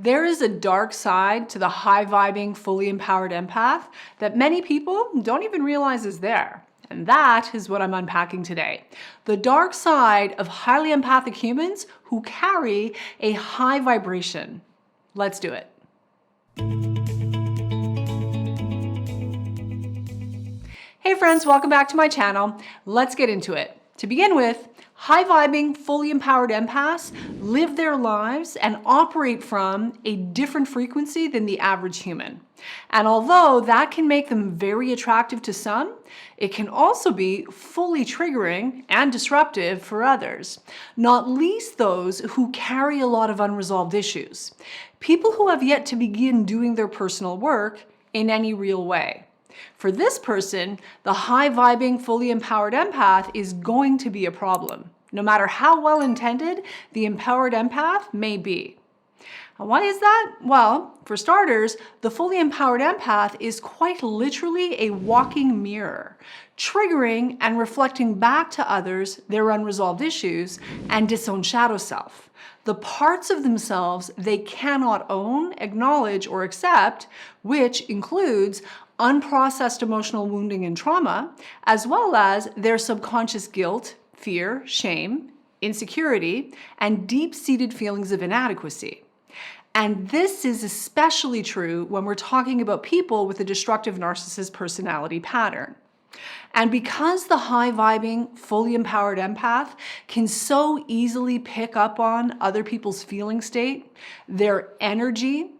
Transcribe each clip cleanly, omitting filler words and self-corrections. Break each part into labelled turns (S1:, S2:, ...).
S1: There is a dark side to the high-vibing, fully empowered empath that many people don't even realize is there. And that is what I'm unpacking today. The dark side of highly empathic humans who carry a high vibration. Let's do it. Hey friends, welcome back to my channel. Let's get into it. To begin with, high-vibing, fully empowered empaths live their lives and operate from a different frequency than the average human. And although that can make them very attractive to some, it can also be fully triggering and disruptive for others, not least those who carry a lot of unresolved issues. People who have yet to begin doing their personal work in any real way. For this person, the high-vibing, fully empowered empath is going to be a problem, no matter how well-intended the empowered empath may be. And why is that? Well, for starters, the fully empowered empath is quite literally a walking mirror, triggering and reflecting back to others their unresolved issues and disowned shadow self. The parts of themselves they cannot own, acknowledge, or accept, which includes unprocessed emotional wounding and trauma, as well as their subconscious guilt, fear, shame, insecurity, and deep-seated feelings of inadequacy. And this is especially true when we're talking about people with a destructive narcissist personality pattern. And because the high-vibing, fully empowered empath can so easily pick up on other people's feeling state, their energy,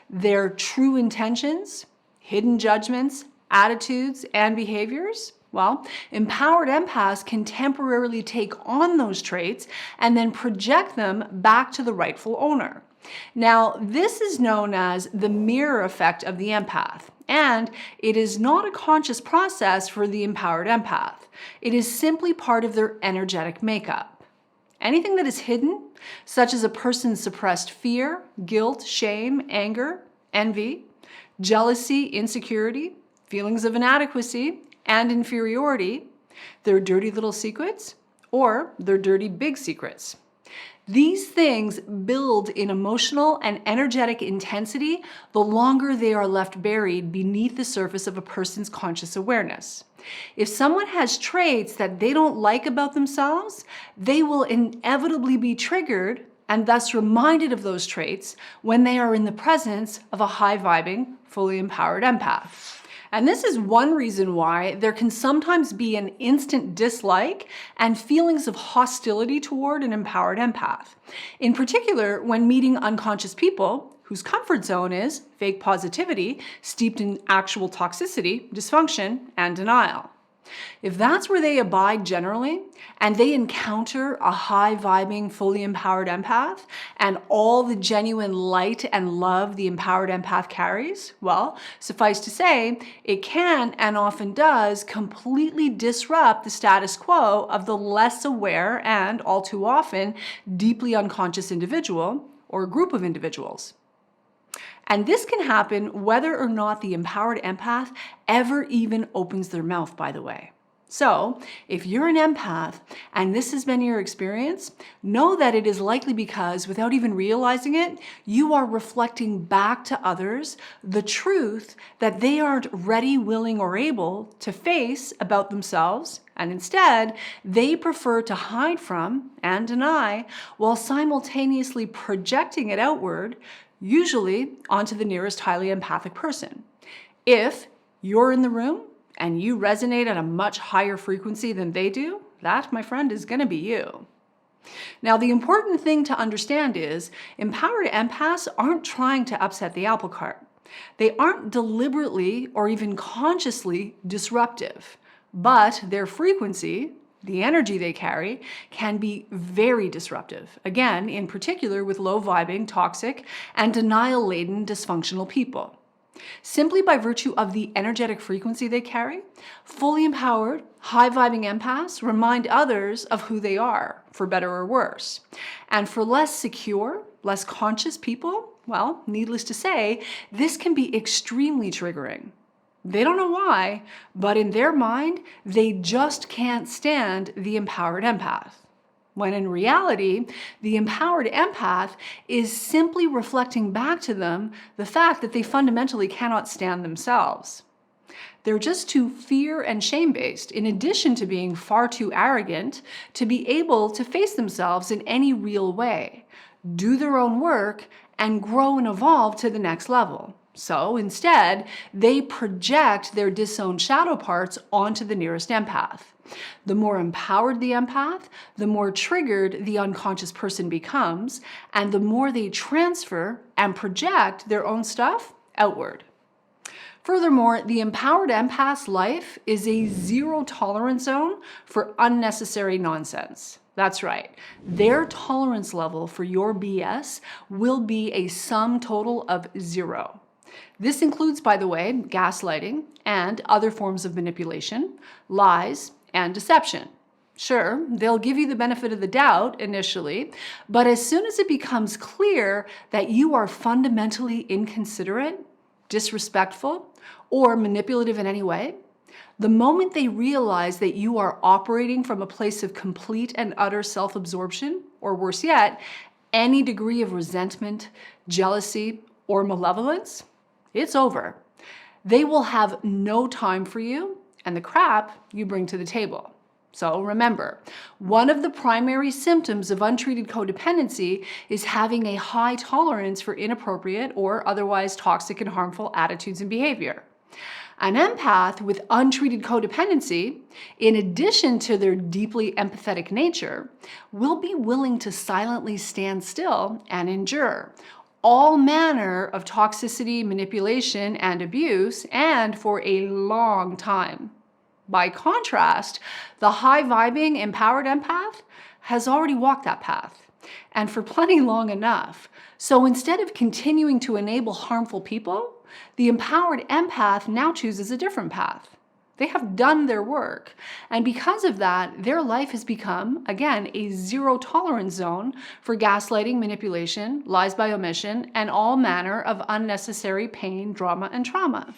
S1: their true intentions, hidden judgments, attitudes, and behaviors, well, empowered empaths can temporarily take on those traits and then project them back to the rightful owner. Now, this is known as the mirror effect of the empath, and it is not a conscious process for the empowered empath. It is simply part of their energetic makeup. Anything that is hidden, such as a person's suppressed fear, guilt, shame, anger, envy, jealousy, insecurity, feelings of inadequacy, and inferiority, their dirty little secrets, or their dirty big secrets. These things build in emotional and energetic intensity the longer they are left buried beneath the surface of a person's conscious awareness. If someone has traits that they don't like about themselves, they will inevitably be triggered and thus reminded of those traits when they are in the presence of a high-vibing, fully empowered empath. And this is one reason why there can sometimes be an instant dislike and feelings of hostility toward an empowered empath. In particular, when meeting unconscious people whose comfort zone is fake positivity steeped in actual toxicity, dysfunction, and denial. If that's where they abide generally, and they encounter a high-vibing, fully empowered empath, and all the genuine light and love the empowered empath carries, well, suffice to say, it can, and often does, completely disrupt the status quo of the less aware and, all too often, deeply unconscious individual or group of individuals. And this can happen whether or not the empowered empath ever even opens their mouth, by the way. So, if you're an empath and this has been your experience, know that it is likely because, without even realizing it, you are reflecting back to others the truth that they aren't ready, willing, or able to face about themselves, and instead, they prefer to hide from and deny while simultaneously projecting it outward, usually onto the nearest highly empathic person. If you're in the room and you resonate at a much higher frequency than they do, that, my friend, is going to be you. Now, the important thing to understand is empowered empaths aren't trying to upset the apple cart. They aren't deliberately or even consciously disruptive, but their frequency, the energy they carry, can be very disruptive, again, in particular with low-vibing, toxic, and denial-laden dysfunctional people. Simply by virtue of the energetic frequency they carry, fully empowered, high-vibing empaths remind others of who they are, for better or worse. And for less secure, less conscious people, well, needless to say, this can be extremely triggering. They don't know why, but in their mind, they just can't stand the empowered empath. when in reality, the empowered empath is simply reflecting back to them the fact that they fundamentally cannot stand themselves. They're just too fear and shame-based, in addition to being far too arrogant to be able to face themselves in any real way, do their own work, and grow and evolve to the next level. So instead, they project their disowned shadow parts onto the nearest empath. The more empowered the empath, the more triggered the unconscious person becomes, and the more they transfer and project their own stuff outward. Furthermore, the empowered empath's life is a zero tolerance zone for unnecessary nonsense. That's right. Their tolerance level for your BS will be a sum total of 0. This includes, by the way, gaslighting and other forms of manipulation, lies, and deception. Sure, they'll give you the benefit of the doubt initially, but as soon as it becomes clear that you are fundamentally inconsiderate, disrespectful, or manipulative in any way, the moment they realize that you are operating from a place of complete and utter self-absorption, or worse yet, any degree of resentment, jealousy, or malevolence, it's over. They will have no time for you and the crap you bring to the table. So remember, one of the primary symptoms of untreated codependency is having a high tolerance for inappropriate or otherwise toxic and harmful attitudes and behavior. An empath with untreated codependency, in addition to their deeply empathetic nature, will be willing to silently stand still and endure all manner of toxicity, manipulation, and abuse, and for a long time. By contrast, the high-vibing, empowered empath has already walked that path, and for plenty long enough. So instead of continuing to enable harmful people, the empowered empath now chooses a different path. They have done their work, and because of that, their life has become, again, a zero tolerance zone for gaslighting, manipulation, lies by omission, and all manner of unnecessary pain, drama, and trauma.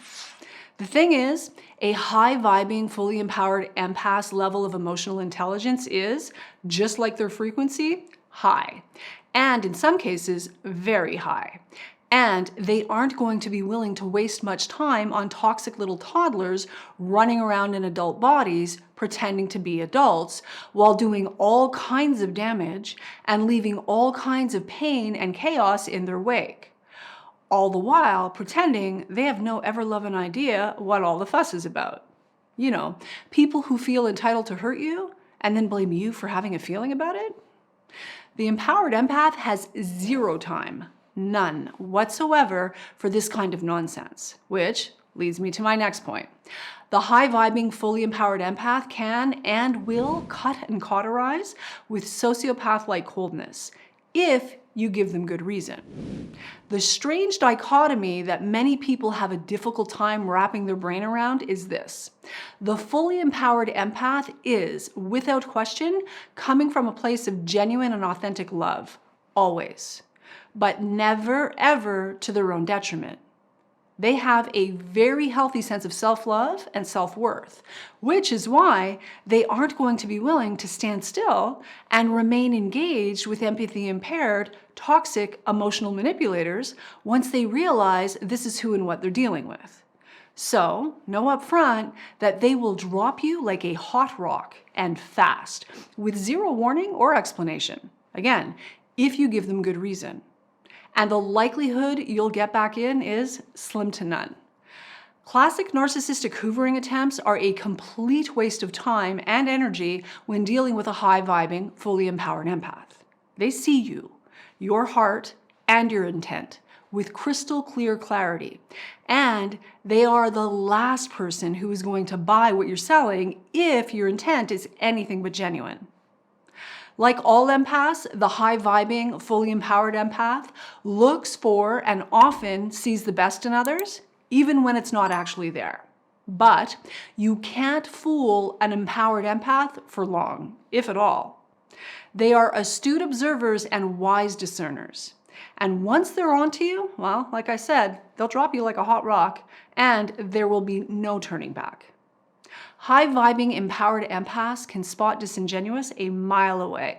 S1: The thing is, a high-vibing, fully empowered empath's level of emotional intelligence is, just like their frequency, high, and in some cases, very high. And they aren't going to be willing to waste much time on toxic little toddlers running around in adult bodies pretending to be adults while doing all kinds of damage and leaving all kinds of pain and chaos in their wake. All the while pretending they have no ever-loving idea what all the fuss is about. You know, people who feel entitled to hurt you and then blame you for having a feeling about it. The empowered empath has zero time, none whatsoever, for this kind of nonsense, which leads me to my next point. The high-vibing, fully empowered empath can and will cut and cauterize with sociopath-like coldness, if you give them good reason. The strange dichotomy that many people have a difficult time wrapping their brain around is this. The fully empowered empath is, without question, coming from a place of genuine and authentic love, always, but never, ever to their own detriment. They have a very healthy sense of self-love and self-worth, which is why they aren't going to be willing to stand still and remain engaged with empathy-impaired, toxic, emotional manipulators once they realize this is who and what they're dealing with. So, know up front that they will drop you like a hot rock and fast, with zero warning or explanation. Again, if you give them good reason. And the likelihood you'll get back in is slim to none. Classic narcissistic hoovering attempts are a complete waste of time and energy when dealing with a high-vibing, fully empowered empath. They see you, your heart, and your intent with crystal clear clarity. And they are the last person who is going to buy what you're selling if your intent is anything but genuine. Like all empaths, the high-vibing, fully empowered empath looks for and often sees the best in others, even when it's not actually there. But you can't fool an empowered empath for long, if at all. They are astute observers and wise discerners. And once they're onto you, well, like I said, they'll drop you like a hot rock, and there will be no turning back. High-vibing, empowered empaths can spot disingenuous a mile away,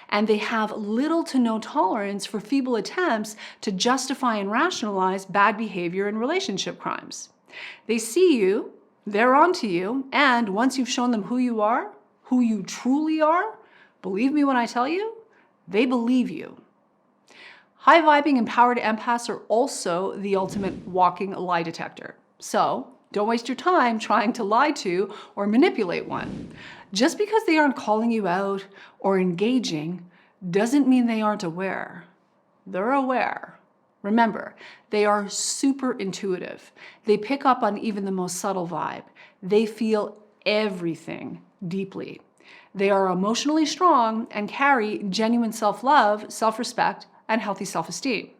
S1: and they have little to no tolerance for feeble attempts to justify and rationalize bad behavior and relationship crimes. They see you, they're onto you, and once you've shown them who you are, who you truly are, believe me when I tell you, they believe you. High-vibing, empowered empaths are also the ultimate walking lie detector. So, don't waste your time trying to lie to or manipulate one. Just because they aren't calling you out or engaging doesn't mean they aren't aware. They're aware. Remember, they are super intuitive. They pick up on even the most subtle vibe. They feel everything deeply. They are emotionally strong and carry genuine self-love, self-respect, and healthy self-esteem.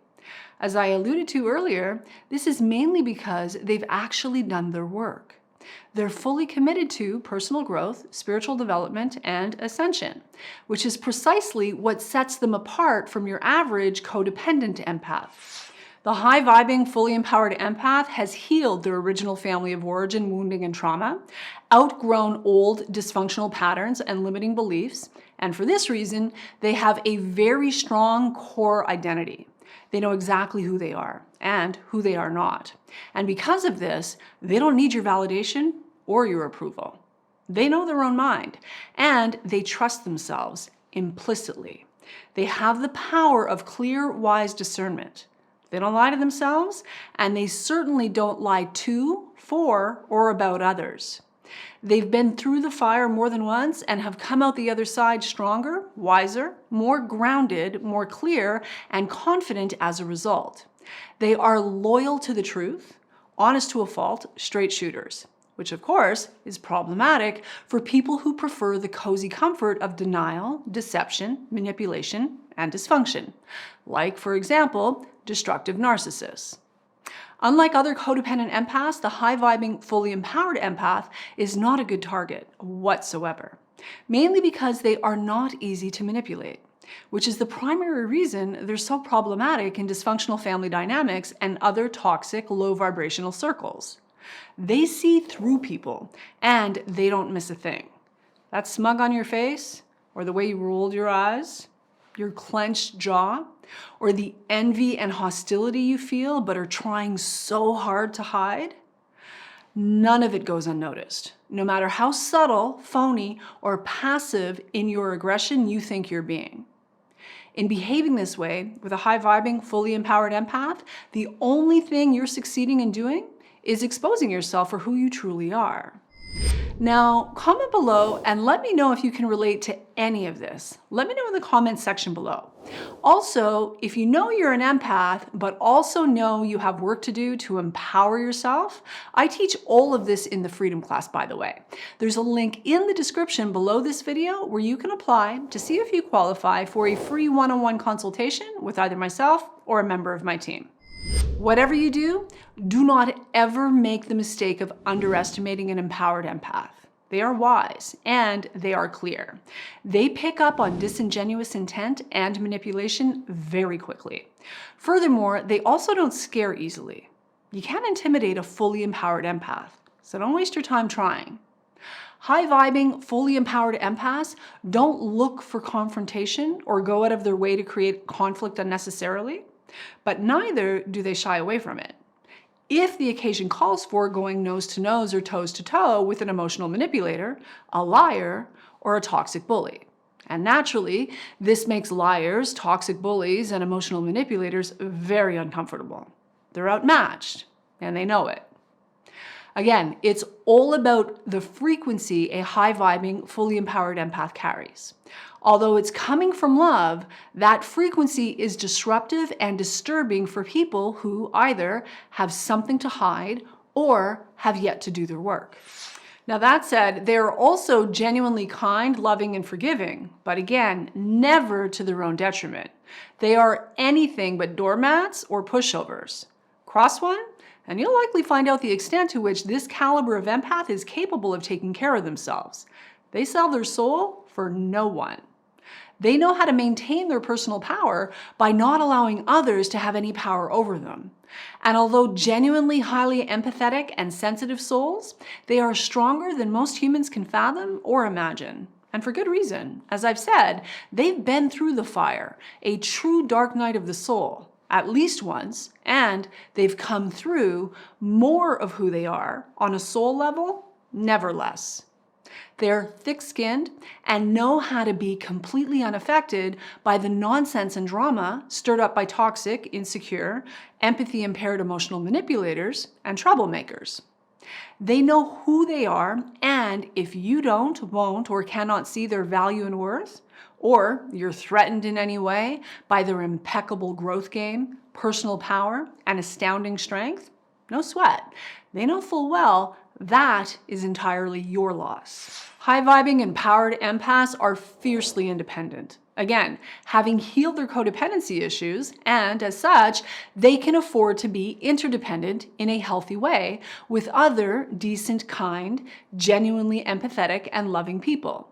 S1: As I alluded to earlier, this is mainly because they've actually done their work. They're fully committed to personal growth, spiritual development, and ascension, which is precisely what sets them apart from your average codependent empath. The high-vibing, fully empowered empath has healed their original family of origin wounding and trauma, outgrown old dysfunctional patterns and limiting beliefs, and for this reason, they have a very strong core identity. They know exactly who they are and who they are not. And because of this, they don't need your validation or your approval. They know their own mind, and they trust themselves implicitly. They have the power of clear, wise discernment. They don't lie to themselves, and they certainly don't lie to, for, or about others. They've been through the fire more than once and have come out the other side stronger, wiser, more grounded, more clear, and confident as a result. They are loyal to the truth, honest to a fault, straight shooters, which of course is problematic for people who prefer the cozy comfort of denial, deception, manipulation, and dysfunction, like, for example, destructive narcissists. Unlike other codependent empaths, the high-vibing, fully empowered empath is not a good target whatsoever, mainly because they are not easy to manipulate, which is the primary reason they're so problematic in dysfunctional family dynamics and other toxic, low-vibrational circles. They see through people, and they don't miss a thing. That smug on your face, or the way you rolled your eyes, your clenched jaw, or the envy and hostility you feel but are trying so hard to hide, none of it goes unnoticed, no matter how subtle, phony, or passive in your aggression you think you're being. In behaving this way with a high-vibing, fully empowered empath, the only thing you're succeeding in doing is exposing yourself for who you truly are. Now, comment below and let me know if you can relate to any of this. Let me know in the comments section below. Also, if you know you're an empath, but also know you have work to do to empower yourself, I teach all of this in the Freedom class, by the way. There's a link in the description below this video where you can apply to see if you qualify for a free one-on-one consultation with either myself or a member of my team. Whatever you do, do not ever make the mistake of underestimating an empowered empath. They are wise and they are clear. They pick up on disingenuous intent and manipulation very quickly. Furthermore, they also don't scare easily. You can't intimidate a fully empowered empath, so don't waste your time trying. High-vibing, fully empowered empaths don't look for confrontation or go out of their way to create conflict unnecessarily, but neither do they shy away from it. If the occasion calls for going nose to nose or toes to toe with an emotional manipulator, a liar, or a toxic bully. And naturally, this makes liars, toxic bullies, and emotional manipulators very uncomfortable. They're outmatched, and they know it. Again, it's all about the frequency a high-vibing, fully empowered empath carries. Although it's coming from love, that frequency is disruptive and disturbing for people who either have something to hide or have yet to do their work. Now that said, they are also genuinely kind, loving, and forgiving, but again, never to their own detriment. They are anything but doormats or pushovers. Cross one, and you'll likely find out the extent to which this caliber of empath is capable of taking care of themselves. They sell their soul for no one. They know how to maintain their personal power by not allowing others to have any power over them. And although genuinely highly empathetic and sensitive souls, they are stronger than most humans can fathom or imagine. And for good reason. As I've said, they've been through the fire, a true dark night of the soul, at least once, and they've come through more of who they are on a soul level, never less. They're thick-skinned and know how to be completely unaffected by the nonsense and drama stirred up by toxic, insecure, empathy-impaired emotional manipulators and troublemakers. They know who they are, and if you don't, won't, or cannot see their value and worth, or you're threatened in any way by their impeccable growth game, personal power, and astounding strength, no sweat. They know full well that is entirely your loss. High-vibing, empowered empaths are fiercely independent. Again, having healed their codependency issues, and as such, they can afford to be interdependent in a healthy way with other decent, kind, genuinely empathetic, and loving people.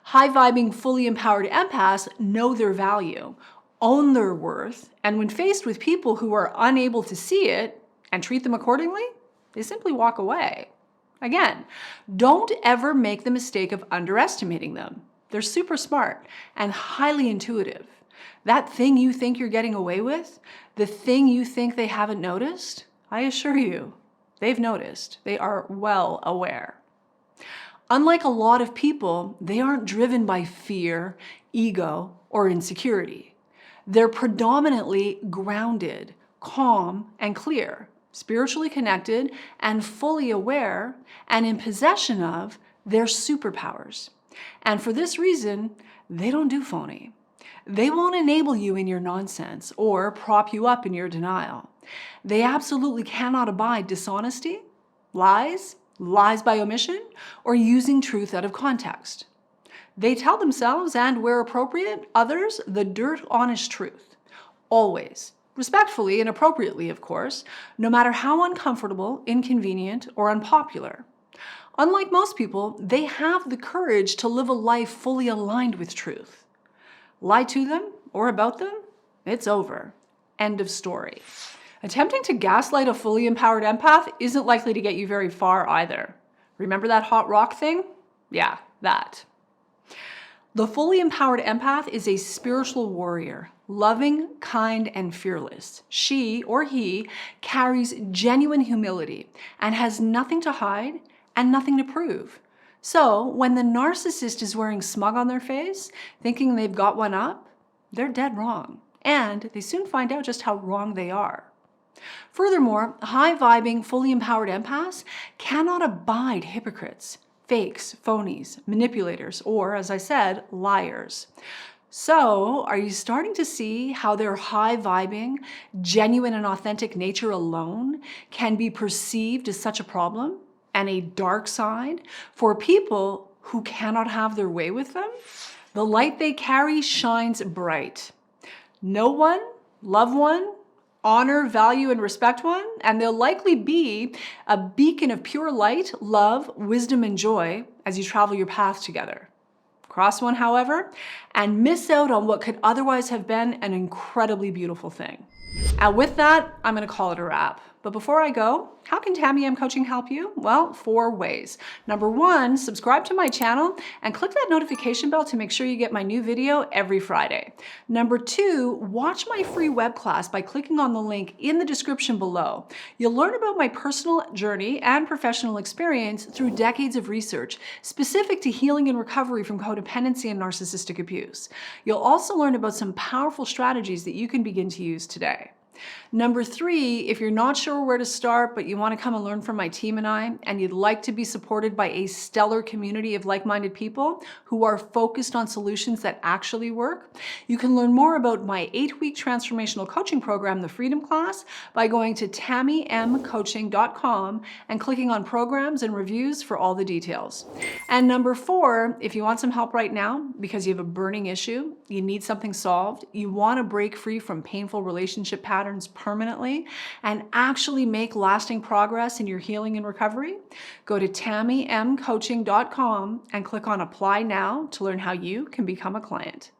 S1: High-vibing, fully empowered empaths know their value, own their worth, and when faced with people who are unable to see it and treat them accordingly, they simply walk away. Again, don't ever make the mistake of underestimating them. They're super smart and highly intuitive. That thing you think you're getting away with, the thing you think they haven't noticed, I assure you, they've noticed. They are well aware. Unlike a lot of people, they aren't driven by fear, ego, or insecurity. They're predominantly grounded, calm, and clear, spiritually connected, and fully aware, and in possession of their superpowers. And for this reason, they don't do phony. They won't enable you in your nonsense or prop you up in your denial. They absolutely cannot abide dishonesty, lies by omission, or using truth out of context. They tell themselves, and where appropriate, others, the dirt honest truth. Always. Respectfully and appropriately, of course, no matter how uncomfortable, inconvenient, or unpopular. Unlike most people, they have the courage to live a life fully aligned with truth. Lie to them or about them, it's over. End of story. Attempting to gaslight a fully empowered empath isn't likely to get you very far either. Remember that hot rock thing? Yeah, that. The fully empowered empath is a spiritual warrior, loving, kind, and fearless. She or he carries genuine humility and has nothing to hide and nothing to prove. So when the narcissist is wearing smug on their face, thinking they've got one up, they're dead wrong. And they soon find out just how wrong they are. Furthermore, high-vibing, fully empowered empaths cannot abide hypocrites, fakes, phonies, manipulators, or, as I said, liars. So, are you starting to see how their high-vibing, genuine and authentic nature alone can be perceived as such a problem and a dark side for people who cannot have their way with them? The light they carry shines bright. Know one, love one, honor, value, and respect one, and they'll likely be a beacon of pure light, love, wisdom, and joy as you travel your path together. Cross one, however, and miss out on what could otherwise have been an incredibly beautiful thing. And with that, I'm going to call it a wrap. But before I go, how can Tamie M Coaching help you? Well, 4 ways. Number 1, subscribe to my channel and click that notification bell to make sure you get my new video every Friday. Number 2, watch my free web class by clicking on the link in the description below. You'll learn about my personal journey and professional experience through decades of research specific to healing and recovery from codependency and narcissistic abuse. You'll also learn about some powerful strategies that you can begin to use today. Number 3, if you're not sure where to start, but you want to come and learn from my team and I, and you'd like to be supported by a stellar community of like-minded people who are focused on solutions that actually work, you can learn more about my 8-week transformational coaching program, the Freedom Class, by going to TamieMCoaching.com and clicking on programs and reviews for all the details. And number 4, if you want some help right now because you have a burning issue, you need something solved, you want to break free from painful relationship patterns permanently and actually make lasting progress in your healing and recovery, go to TamieMCoaching.com and click on Apply Now to learn how you can become a client.